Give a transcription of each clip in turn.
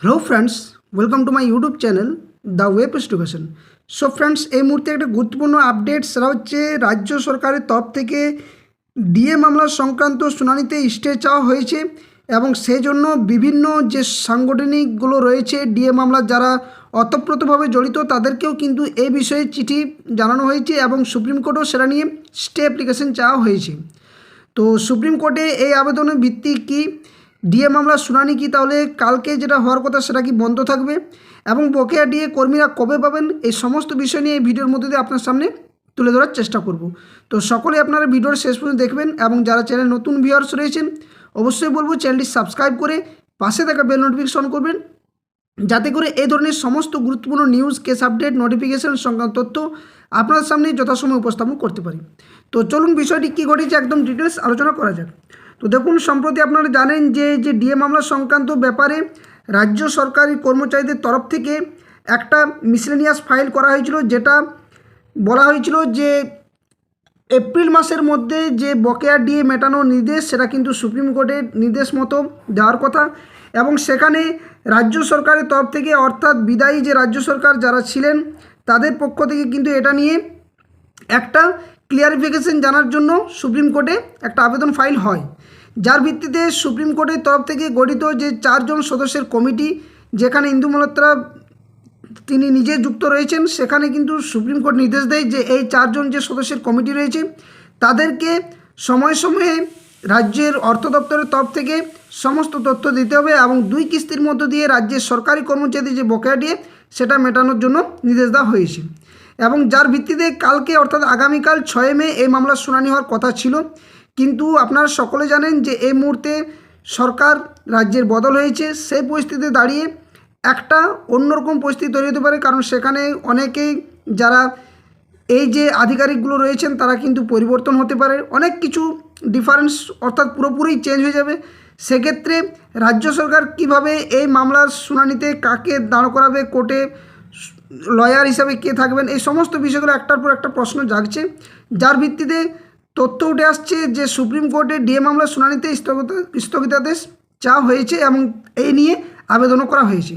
Hello friends, welcome to my YouTube channel the web education. So friends, এই মুহূর্তে একটা গুরুত্বপূর্ণ আপডেট সেটা হচ্ছে রাজ্য সরকারের তরফ থেকে ডিএ মামলা সংক্রান্ত শুনানিতে স্টে চাওয়া হয়েছে এবং সেই জন্য বিভিন্ন যে সাংগঠনিকগুলো রয়েছে ডিএ মামলার যারা অতপ্রতভাবে জড়িত তাদেরকেও কিন্তু এই বিষয়ে চিঠি জানানো হয়েছে এবং সুপ্রিম কোর্টও সেটা নিয়ে স্টে অ্যাপ্লিকেশন চাওয়া হয়েছে। তো সুপ্রিম কোর্টে এই আবেদনের ভিত্তি কি, ডিএ মামলার শুনানি কি, তাহলে কালকে যেটা হওয়ার কথা সেটা কি বন্ধ থাকবে এবং বকেয়া ডিএ কর্মীরা কবে পাবেন, এই সমস্ত বিষয় নিয়ে এই ভিডিওর মধ্যে দিয়ে আপনার সামনে তুলে ধরার চেষ্টা করব। তো সকলে আপনারা ভিডিওর শেষ পর্যন্ত দেখবেন এবং যারা চ্যানেল নতুন ভিউয়ার্স রয়েছেন অবশ্যই বলবো চ্যানেলটি সাবস্ক্রাইব করে পাশে থাকা বেল নোটিফিকেশন করবেন, যাতে করে এই ধরনের সমস্ত গুরুত্বপূর্ণ নিউজ, কেস আপডেট, নোটিফিকেশন সংক্রান্ত তথ্য আপনার সামনে যথাসময়ে উপস্থাপন করতে পারি। তো চলুন বিষয়টি কী ঘটেছে একদম ডিটেলস আলোচনা করা যাক। তো দেখুন, সম্প্রতি আপনারা জানেন যে ডিএ মামলা সংক্রান্ত ব্যাপারে রাজ্য সরকারি কর্মচারীদের তরফ থেকে একটা মিসলেনিয়াস ফাইল করা হয়েছিল, যেটা বলা হয়েছিল যে এপ্রিল মাসের মধ্যে যে বকেয়া ডিএ মেটানোর নির্দেশ সেটা কিন্তু সুপ্রিম কোর্টের নির্দেশ মতো দেওয়ার কথা এবং সেখানে রাজ্য সরকারের তরফ থেকে অর্থাৎ বিদায়ী যে রাজ্য সরকার যারা ছিলেন তাদের পক্ষ থেকে কিন্তু এটা নিয়ে একটা ক্লিয়ারিফিকেশন জানার জন্য সুপ্রিম কোর্টে একটা আবেদন ফাইল হয়, যার ভিত্তিতে সুপ্রিম কোর্টের তরফ থেকে গঠিত যে 4 জন সদস্যের কমিটি, যেখানে ইন্দু মালহোত্রা তিনি নিজে যুক্ত রয়েছেন, সেখানে কিন্তু সুপ্রিম কোর্ট নির্দেশ দেয় যে এই 4 জন যে সদস্যের কমিটি রয়েছে তাদেরকে সময়ে সময়ে রাজ্যের অর্থ দপ্তরের তরফ থেকে সমস্ত তথ্য দিতে হবে এবং 2 কিস্তির মধ্য দিয়ে রাজ্যের সরকারি কর্মচারীদের যে বকেয়া ডিএ সেটা মেটানোর জন্য নির্দেশ দেওয়া হয়েছে এবং যার ভিত্তিতে কালকে অর্থাৎ আগামীকাল 6 মে এই মামলার শুনানি হওয়ার কথা ছিল। কিন্তু আপনারা সকলে জানেন যে এই মুহূর্তে সরকার রাজ্যের বদল হয়েছে, সেই পরিস্থিতিতে দাঁড়িয়ে একটা অন্যরকম পরিস্থিতি তৈরি হতে পারে, কারণ সেখানে অনেকেই যারা এই যে আধিকারিকগুলো রয়েছেন তারা কিন্তু পরিবর্তন হতে পারে, অনেক কিছু ডিফারেন্স অর্থাৎ পুরোপুরি চেঞ্জ হয়ে যাবে। সেক্ষেত্রে রাজ্য সরকার কিভাবে এই মামলার শুনানিতে কাকে দাঁড় করাবে, কোর্টে লয়ার হিসাবে কে থাকবেন, এই সমস্ত বিষয়গুলো একটার পর একটা প্রশ্ন জাগছে, যার ভিত্তিতে তথ্য উঠে আসছে যে সুপ্রিম কোর্টে ডিএ মামলার শুনানিতে স্থগিতাদেশ চাওয়া হয়েছে এবং এই নিয়ে আবেদনও করা হয়েছে।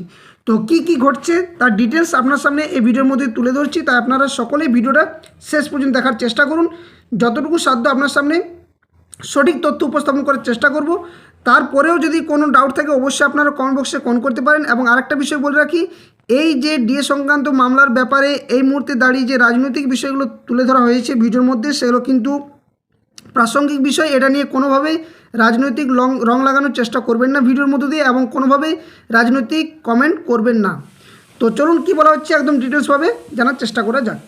তো কি ঘটছে তার ডিটেলস আপনার সামনে এই ভিডিওর মধ্যে তুলে ধরছি, তাই আপনারা সকলেই ভিডিওটা শেষ পর্যন্ত দেখার চেষ্টা করুন। যতটুকু সাধ্য আপনার সামনে সঠিক তথ্য উপস্থাপন করার চেষ্টা করব। তারপরেও যদি কোনো ডাউট থাকে অবশ্যই আপনারা কমেন্ট বক্সে কমেন্ট করতে পারেন। এবং আরেকটা বিষয় বলে রাখি, এই যে ডিএ সংক্রান্ত মামলার ব্যাপারে এই মুহূর্তে দাঁড়িয়ে যে রাজনৈতিক বিষয়গুলো তুলে ধরা হয়েছে ভিডিওর মধ্যে, সেগুলো কিন্তু প্রাসঙ্গিক বিষয়, এটা নিয়ে কোনোভাবেই রাজনৈতিক রং লাগানোর চেষ্টা করবেন না ভিডিওর মধ্য দিয়ে এবং কোনোভাবেই রাজনৈতিক কমেন্ট করবেন না। তো চলুন কি বলা হচ্ছে একদম ডিটেলসভাবে জানার চেষ্টা করা যাক।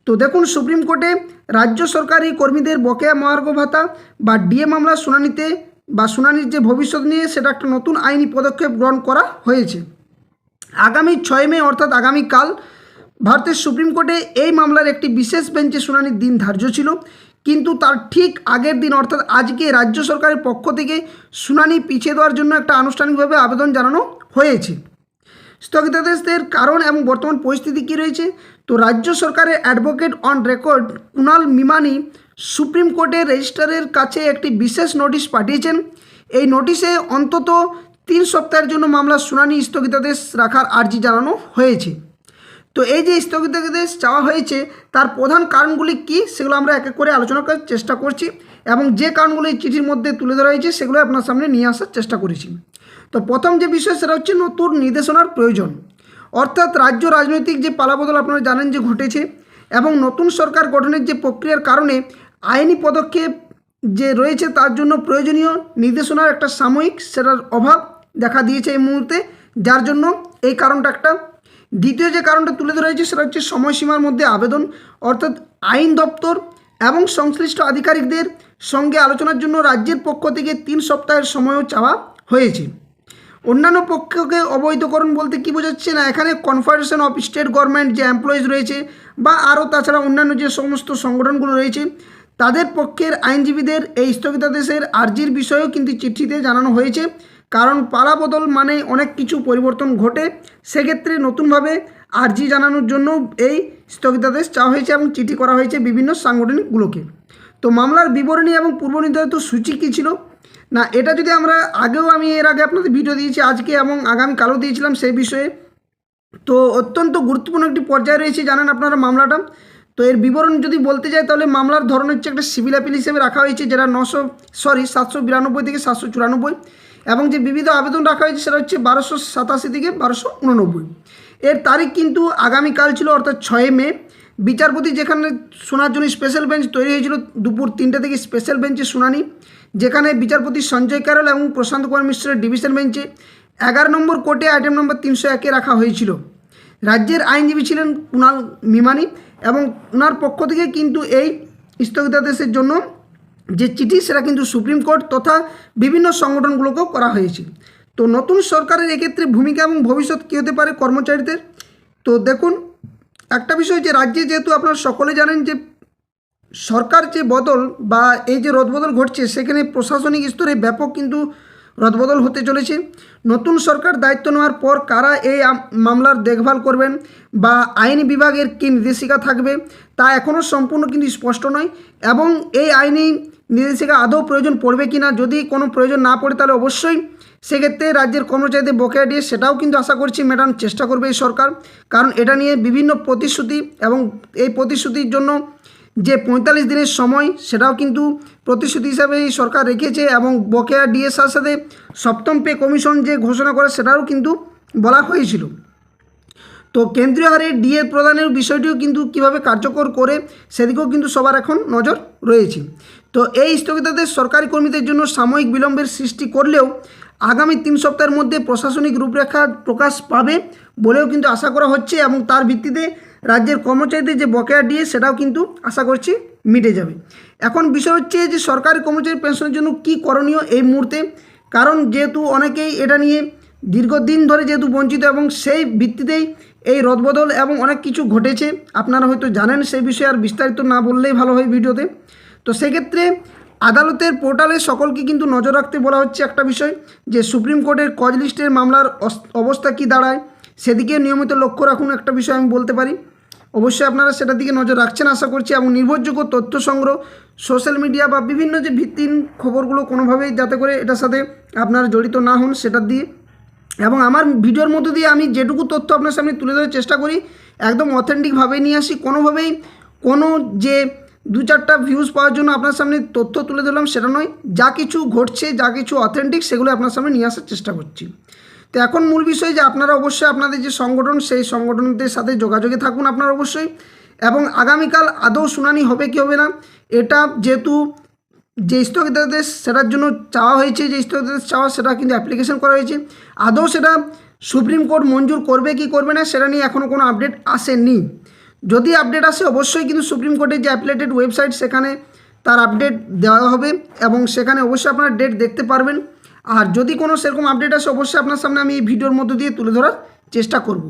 তো দেখুন, সুপ্রিম কোর্টে রাজ্য সরকারি কর্মীদের বকেয়া মহার্ঘ ভাতা বা ডিএ মামলার শুনানিতে বা শুনানির যে ভবিষ্যৎ নিয়ে সেটা একটা নতুন আইনি পদক্ষেপ গ্রহণ করা হয়েছে। আগামী 6 মে অর্থাৎ আগামীকাল ভারতের সুপ্রিম কোর্টে এই মামলার একটি বিশেষ বেঞ্চে শুনানির দিন ধার্য ছিল, কিন্তু তার ঠিক আগের দিন অর্থাৎ আজকে রাজ্য সরকারের পক্ষ থেকে শুনানি পিছিয়ে দেওয়ার জন্য একটা আনুষ্ঠানিকভাবে আবেদন জানানো হয়েছে। স্থগিতাদেশের কারণ এবং বর্তমান পরিস্থিতি কী রয়েছে, তো রাজ্য সরকারের advocate on record Kunal Mimani supreme কোর্টের রেজিস্ট্রারের কাছে একটি বিশেষ নোটিশ পাঠিয়েছেন। এই নোটিশে অন্তত 3 সপ্তাহের জন্য মামলার শুনানি স্থগিতাদেশ রাখার আর্জি জানানো হয়েছে। তো এই যে স্থগিতাদেশ চাওয়া হয়েছে তার প্রধান কারণগুলি কী সেগুলো আমরা এক এক করে আলোচনা করার চেষ্টা করছি এবং যে কারণগুলো এই চিঠির মধ্যে তুলে ধরা হয়েছে সেগুলো আপনার সামনে নিয়ে আসার চেষ্টা করেছি। তো প্রথম যে বিষয় সেটা হচ্ছে নতুন নির্দেশনার প্রয়োজন, অর্থাৎ রাজ্য রাজনৈতিক যে পালাবদল আপনারা জানেন যে ঘটেছে এবং নতুন সরকার গঠনের যে প্রক্রিয়ার কারণে আইনি পদক্ষেপ যে রয়েছে তার জন্য প্রয়োজনীয় নির্দেশনার একটা সাময়িক সেটার অভাব দেখা দিয়েছে এই মুহূর্তে, যার জন্য এই কারণটা একটা। দ্বিতীয় যে কারণটা তুলে ধরা হয়েছে সেটা হচ্ছে সময়সীমার মধ্যে আবেদন, অর্থাৎ আইন দপ্তর এবং সংশ্লিষ্ট আধিকারিকদের সঙ্গে আলোচনার জন্য রাজ্যের পক্ষ থেকে 3 সপ্তাহের সময়ও চাওয়া হয়েছে। অন্যান্য পক্ষকে অবৈধকরণ বলতে কী বোঝাচ্ছে না, এখানে কনফেডারেশন অফ স্টেট গভর্নমেন্ট যে এমপ্লয়িজ রয়েছে বা আরও তাছাড়া অন্যান্য যে সমস্ত সংগঠনগুলো রয়েছে তাদের পক্ষের আইনজীবীদের এই স্থগিতাদেশের আর্জির বিষয়েও কিন্তু চিঠিতে জানানো হয়েছে, কারণ পালাবদল মানে অনেক কিছু পরিবর্তন ঘটে, সেক্ষেত্রে নতুনভাবে আর্জি জানানোর জন্য এই স্থগিতাদেশ চাওয়া হয়েছে এবং চিঠি করা হয়েছে বিভিন্ন সাংগঠনিকগুলোকে। তো মামলার বিবরণী এবং পূর্বনির্ধারিত সূচি কী ছিল, না, এটা যদি আমরা আমি এর আগে আপনাদের ভিডিও দিয়েছি আজকে এবং আগামীকালও দিয়েছিলাম সেই বিষয়ে। তো অত্যন্ত গুরুত্বপূর্ণ একটি পর্যায়ে রয়েছে জানেন আপনারা মামলাটা। তো এর বিবরণ যদি বলতে যাই তাহলে মামলার ধরন হচ্ছে একটা সিভিল অ্যাপিল হিসেবে রাখা হয়েছে, যেটা 792 থেকে 794, এবং যে বিবিধ আবেদন রাখা হয়েছে সেটা হচ্ছে 1287 থেকে 1289। এর তারিখ কিন্তু আগামীকাল ছিল, অর্থাৎ 6 মে। বিচারপতি যেখানে শোনার জন্য স্পেশাল বেঞ্চ তৈরি হয়েছিল দুপুর 3টে থেকে স্পেশাল বেঞ্চে শুনানি, যেখানে বিচারপতি সঞ্জয় ক্যারল এবং প্রশান্ত কুমার মিশ্রের ডিভিশন বেঞ্চে 11 নম্বর কোর্টে আইটেম নম্বর 301-এ রাখা হয়েছিল। রাজ্যের আইনজীবী ছিলেন কুণাল মিমানি, এবং ওনার পক্ষ থেকে কিন্তু এই স্থগিতাদেশের জন্য যে চিঠি সেটা কিন্তু সুপ্রিম কোর্ট তথা বিভিন্ন সংগঠনগুলোকেও করা হয়েছে। তো নতুন সরকারের এক্ষেত্রে ভূমিকা এবং ভবিষ্যৎ কী হতে পারে কর্মচারীদের। তো দেখুন, একটা বিষয় যে রাজ্যে যেহেতু আপনারা সকলে জানেন যে সরকার যে বদল বা এই যে রদবদল ঘটছে, সেখানে প্রশাসনিক স্তরে ব্যাপক কিন্তু রদবদল হতে চলেছে। নতুন সরকার দায়িত্ব নেওয়ার পর কারা এই মামলার দেখভাল করবেন বা আইন বিভাগের কী নির্দেশিকা থাকবে তা এখনও সম্পূর্ণ কিন্তু স্পষ্ট নয়, এবং এই আইনি নির্দেশিকা আদৌ প্রয়োজন পড়বে কি না। যদি কোনো প্রয়োজন না পড়ে তাহলে অবশ্যই সেক্ষেত্রে রাজ্যের কর্মচারীদের বকেয়া দিয়ে সেটাও কিন্তু আশা করছি মেটানোর চেষ্টা করবে এই সরকার, কারণ এটা নিয়ে বিভিন্ন প্রতিশ্রুতি, এবং এই প্রতিশ্রুতির জন্য যে 45 দিনের সময় সেটাও কিন্তু প্রতিশ্রুতি হিসাবে এই সরকার রেখেছে, এবং বকেয়া ডিএসআর সাথে 7ম পে কমিশন যে ঘোষণা করে সেটাও কিন্তু বলা হয়েছিল। তো কেন্দ্রীয় হারে ডিএ প্রদানের বিষয়টিও কিন্তু কিভাবে কার্যকর করে সেদিকেও কিন্তু সবার এখন নজর রয়েছে। তো এই স্থগিতাদেশ সরকারি কর্মীদের জন্য সাময়িক বিলম্বের সৃষ্টি করলেও আগামী 3 সপ্তাহের মধ্যে প্রশাসনিক রূপরেখা প্রকাশ পাবে বলেও কিন্তু আশা করা হচ্ছে, এবং তার ভিত্তিতে রাজ্যের কর্মচারীদের যে বকেয়া ডিএ সেটাও কিন্তু আশা করছি মিটে যাবে। এখন বিষয় হচ্ছে যে সরকারি কর্মচারী পেনশনের জন্য কি করণীয় এই মুহূর্তে, কারণ যেহেতু অনেকেই এটা নিয়ে দীর্ঘদিন ধরে যেহেতু বঞ্চিত, এবং সেই ভিত্তিতেই এই রদবদল এবং অনেক কিছু ঘটেছে, আপনারা হয়তো জানেন সেই বিষয়ে আর বিস্তারিত না বললেই ভালো হয় ভিডিওতে। তো সেক্ষেত্রে আদালতের পোর্টালে সকলকে কিন্তু নজর রাখতে বলা হচ্ছে একটা বিষয়, যে সুপ্রিম কোর্টের কজ লিস্টের মামলার অবস্থা কি দাঁড়ায় সেদিকে নিয়মিত লক্ষ্য রাখুন, একটা বিষয় আমি বলতে পারি। অবশ্যই আপনারা সেটার দিকে নজর রাখছেন আশা করছি, এবং নির্ভরযোগ্য তথ্য সংগ্রহ সোশ্যাল মিডিয়া বা বিভিন্ন যে ভিত্তিহীন খবরগুলো কোনোভাবেই যাতে করে এটার সাথে আপনারা জড়িত না হন সেটার দিয়ে, এবং আমার ভিডিওর মধ্য দিয়ে আমি যেটুকু তথ্য আপনার সামনে তুলে ধরার চেষ্টা করি একদম অথেন্টিকভাবে নিয়ে আসি। কোনোভাবেই কোনো যে 2-4টা ভিউজ পাওয়ার জন্য আপনার সামনে তথ্য তুলে ধরলাম সেটা নয়, যা কিছু ঘটছে যা কিছু অথেন্টিক সেগুলো আপনার সামনে নিয়ে আসার চেষ্টা করছি। তো এখন মূল বিষয় যে আপনারা অবশ্যই আপনাদের যে সংগঠন সেই সংগঠনদের সাথে যোগাযোগে থাকুন আপনারা অবশ্যই, এবং আগামীকাল আদৌ শুনানি হবে কি হবে না এটা যেহেতু যে স্থগিতাদেশ সেটার জন্য চাওয়া হয়েছে, যে স্থগিতাদেশ চাওয়া সেটা কিন্তু অ্যাপ্লিকেশন করা হয়েছে, আদৌ সেটা সুপ্রিম কোর্ট মঞ্জুর করবে কি করবে না সেটা নিয়ে এখনও কোনো আপডেট আসেনি। যদি আপডেট আসে অবশ্যই কিন্তু সুপ্রিম কোর্টের যে অ্যাপ্লিকেটেড ওয়েবসাইট সেখানে তার আপডেট দেওয়া হবে, এবং সেখানে অবশ্যই আপনারা ডেট দেখতে পারবেন। আর যদি কোনো সেরকম আপডেট আসে অবশ্যই আপনার সামনে আমি এই ভিডিওর মধ্য দিয়ে তুলে ধরার চেষ্টা করব।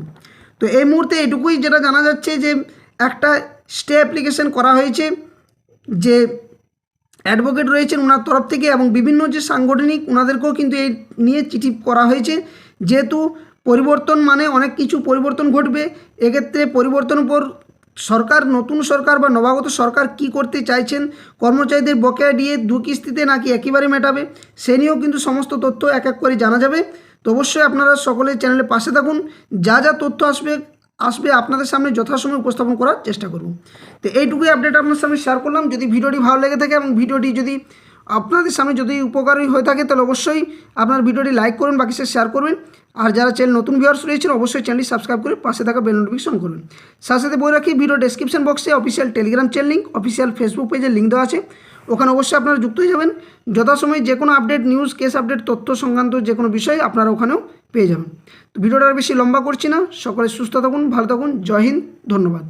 তো এই মুহূর্তে এটুকুই যেটা জানা যাচ্ছে যে একটা স্টে অ্যাপ্লিকেশন করা হয়েছে, যে অ্যাডভোকেট রয়েছেন ওনার তরফ থেকে, এবং বিভিন্ন যে সাংগঠনিক ওনাদেরকেও কিন্তু এই নিয়ে চিঠি করা হয়েছে, যেহেতু পরিবর্তন মানে অনেক কিছু পরিবর্তন ঘটবে। এক্ষেত্রে পরিবর্তনের উপর সরকার, নতুন সরকার বা নবাগত সরকার কি করতে চাইছেন, কর্মচারীদের বকেয়া দিয়ে 2 কিস্তিতে নাকি একেবারে মেটাবে সে নিয়েও কিন্তু সমস্ত তথ্য এক এক করে জানা যাবে। তো অবশ্যই আপনারা সকলে চ্যানেলে পাশে থাকুন, যা যা তথ্য আসবে আপনাদের সামনে যথাসময়ে উপস্থাপন করার চেষ্টা করব। তো এইটুকুই আপডেট আপনার সামনে শেয়ার করলাম। যদি ভিডিওটি ভালো লেগে থাকে এবং ভিডিওটি যদি আপনাদের সামনে যদি উপকারী হয়ে থাকে তাহলে অবশ্যই আপনার ভিডিওটি লাইক করুন, বাকি সে শেয়ার করবেন। আর যারা চ্যানেল নতুন ভিউয়ার্স রয়েছেন অবশ্যই চ্যানেলটি সাবস্ক্রাইব করে পাশে থাকা বেল নোটিফিকেশন করুন। সাথে সাথে বলে রাখি ভিডিও ডেসক্রিপশন বক্সে official Telegram channel link, official Facebook পেজের লিঙ্ক দেওয়া আছে, ওখানে অবশ্যই আপনারা যুক্ত হয়ে যাবেন। যথাসময়ে যে কোনো আপডেট, নিউজ, কেস আপডেট, তথ্য সংক্রান্ত যে কোনো বিষয় আপনারা ওখানেও পেয়ে যাবেন। তো ভিডিওটা আর বেশি লম্বা করছি না, সকলে সুস্থ থাকুন, ভালো থাকুন, জয় হিন্দ, ধন্যবাদ।